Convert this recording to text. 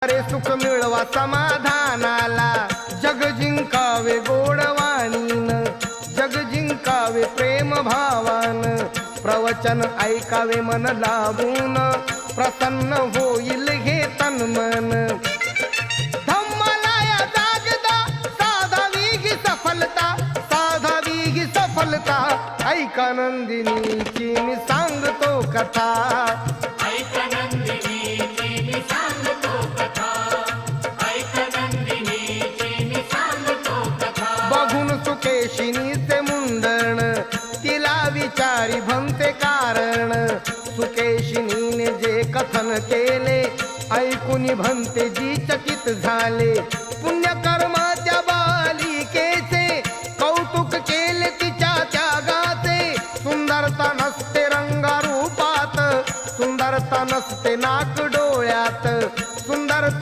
अरे सुख मिळवा समाधानाला, जग जिंकावे गोडवाणीन, जग जिंकावे प्रेम भावान, प्रवचन ऐकावे मन लावून, प्रसन्न होईल हे तन मन. धम्मलाया जागदा साधावी ही सफलता, साधावी ही सफलता, ऐका नंदिनीची मी सांगतो कथा. बघून सुकेशिनीचे मुंडण, तिला विचारी भंते कारण, सुकेशिनीने जे कथन केले, ऐकून भंते जी चकित झाले. पुण्यकर्माच्या बालिकेचे कौतुक केले तिच्या त्यागाचे, सुंदरता नसते रंगारूपात, सुंदरता नसते नाक